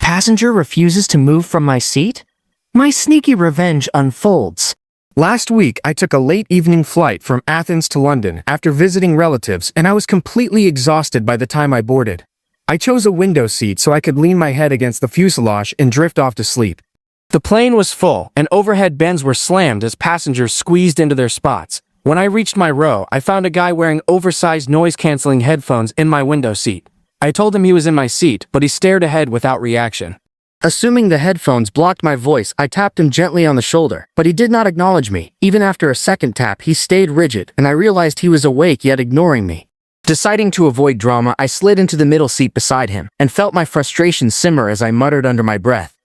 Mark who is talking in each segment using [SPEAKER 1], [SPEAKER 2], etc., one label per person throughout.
[SPEAKER 1] Passenger refuses to move from my seat? My sneaky revenge unfolds.
[SPEAKER 2] Last week, I took a late evening flight from Athens to London after visiting relatives, and I was completely exhausted by the time I boarded. I chose a window seat so I could lean my head against the fuselage and drift off to sleep. The plane was full, and overhead bins were slammed as passengers squeezed into their spots. When I reached my row, I found a guy wearing oversized noise-canceling headphones in my window seat. I told him he was in my seat, but he stared ahead without reaction. Assuming the headphones blocked my voice, I tapped him gently on the shoulder, but he did not acknowledge me. Even after a second tap, he stayed rigid, and I realized he was awake yet ignoring me. Deciding to avoid drama, I slid into the middle seat beside him, and felt my frustration simmer as I muttered under my breath.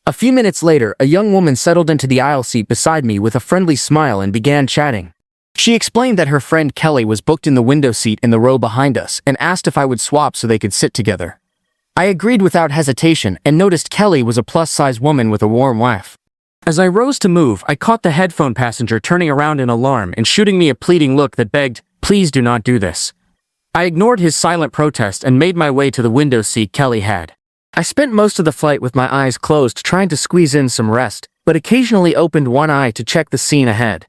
[SPEAKER 2] A few minutes later, a young woman settled into the aisle seat beside me with a friendly smile and began chatting. She explained that her friend Kelly was booked in the window seat in the row behind us and asked if I would swap so they could sit together. I agreed without hesitation and noticed Kelly was a plus-size woman with a warm laugh. As I rose to move, I caught the headphone passenger turning around in alarm and shooting me a pleading look that begged, "Please do not do this." I ignored his silent protest and made my way to the window seat Kelly had. I spent most of the flight with my eyes closed trying to squeeze in some rest, but occasionally opened one eye to check the scene ahead.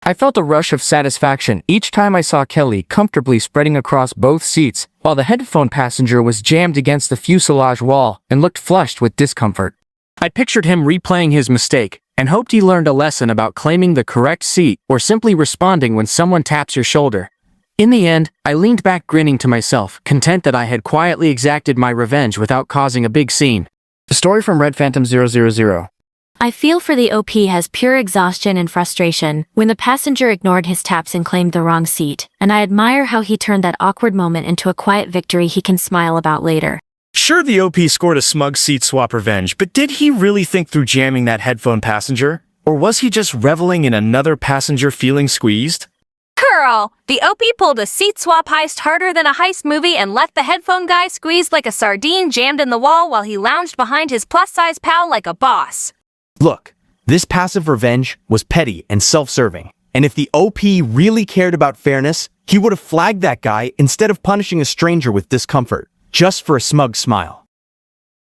[SPEAKER 2] I felt a rush of satisfaction each time I saw Kelly comfortably spreading across both seats, while the headphone passenger was jammed against the fuselage wall and looked flushed with discomfort. I pictured him replaying his mistake, and hoped he learned a lesson about claiming the correct seat or simply responding when someone taps your shoulder. In the end, I leaned back grinning to myself, content that I had quietly exacted my revenge without causing a big scene. The story from Red Phantom 000.
[SPEAKER 3] I feel for the OP has pure exhaustion and frustration when the passenger ignored his taps and claimed the wrong seat, and I admire how he turned that awkward moment into a quiet victory he can smile about later.
[SPEAKER 4] Sure, the OP scored a smug seat swap revenge, but did he really think through jamming that headphone passenger? Or was he just reveling in another passenger feeling squeezed?
[SPEAKER 5] Girl, the OP pulled a seat swap heist harder than a heist movie and left the headphone guy squeezed like a sardine jammed in the wall while he lounged behind his plus-size pal like a boss.
[SPEAKER 6] Look, this passive revenge was petty and self-serving, and if the OP really cared about fairness, he would have flagged that guy instead of punishing a stranger with discomfort, just for a smug smile.